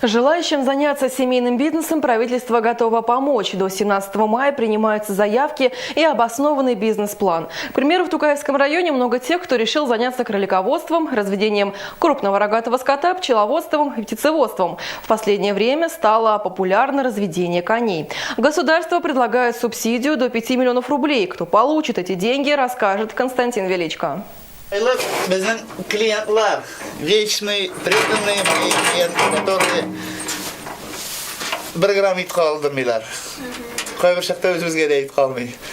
Желающим заняться семейным бизнесом правительство готово помочь. До 17 мая принимаются заявки и обоснованный бизнес-план. К примеру, в Тукаевском районе много тех, кто решил заняться кролиководством, разведением крупного рогатого скота, пчеловодством и птицеводством. В последнее время стало популярно разведение коней. Государство предлагает субсидию до 5 миллионов рублей. Кто получит эти деньги, расскажет Константин Величко. Bizning klientlar, вечные, преданные мои клиенты, которые bir gram it qoldirmaylar.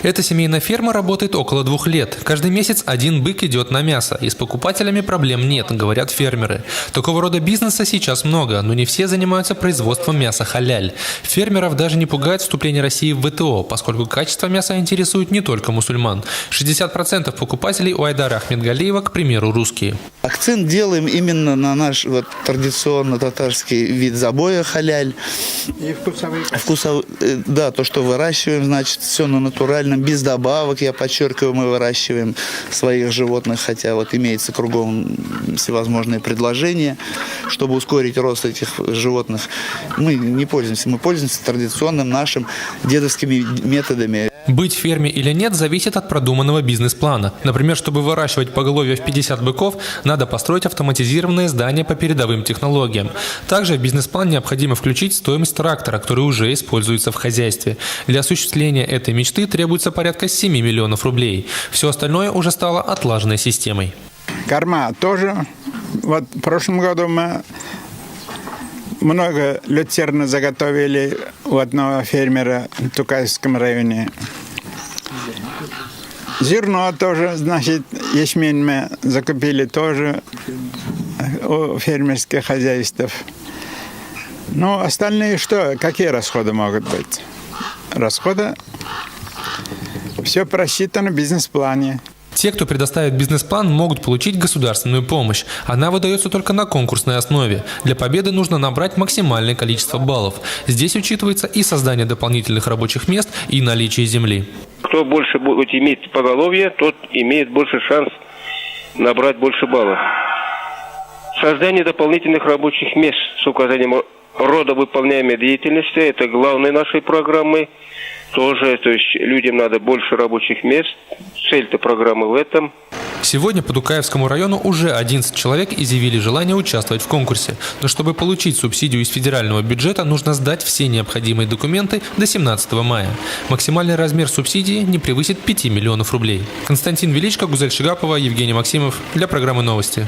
Эта семейная ферма работает около 2 лет. Каждый месяц один бык идет на мясо, и с покупателями проблем нет, говорят фермеры. Такого рода бизнеса сейчас много, но не все занимаются производством мяса халяль. Фермеров даже не пугает вступление России в ВТО, поскольку качество мяса интересует не только мусульман. 60% покупателей у Айдара Ахмедгалиева, к примеру, русские. Акцент делаем именно на наш традиционно татарский вид забоя халяль. И вкусовые. Да, то, что выращиваем, значит, все на натуральном, без добавок, я подчеркиваю, мы выращиваем своих животных, хотя имеется кругом всевозможные предложения, чтобы ускорить рост этих животных. Мы не пользуемся, мы пользуемся традиционным нашим дедовскими методами. Быть в ферме или нет зависит от продуманного бизнес-плана. Например, чтобы выращивать поголовье в 50 быков, надо построить автоматизированное здание по передовым технологиям. Также в бизнес-план необходимо включить стоимость трактора, который уже используется в хозяйстве. Для осуществления этой мечты требуется порядка 7 миллионов рублей. Все остальное уже стало отлаженной системой. Корма тоже. В прошлом году мы много люцерны заготовили у одного фермера в Тукаевском районе. Зерно тоже, значит, ячмень мы закупили тоже у фермерских хозяйств. Ну, остальные что? Какие расходы могут быть? Расходы все просчитано в бизнес-плане. Те, кто предоставит бизнес-план, могут получить государственную помощь. Она выдается только на конкурсной основе. Для победы нужно набрать максимальное количество баллов. Здесь учитывается и создание дополнительных рабочих мест, и наличие земли. Кто больше будет иметь поголовье, тот имеет больше шанс набрать больше баллов. Создание дополнительных рабочих мест с указанием рода выполняемой деятельности – это главной нашей программы. Тоже, то есть людям надо больше рабочих мест. Цель-то программы в этом. Сегодня по Тукаевскому району уже 11 человек изъявили желание участвовать в конкурсе. Но чтобы получить субсидию из федерального бюджета, нужно сдать все необходимые документы до 17 мая. Максимальный размер субсидии не превысит 5 миллионов рублей. Константин Величко, Гузель Шигапова, Евгений Максимов для программы «Новости».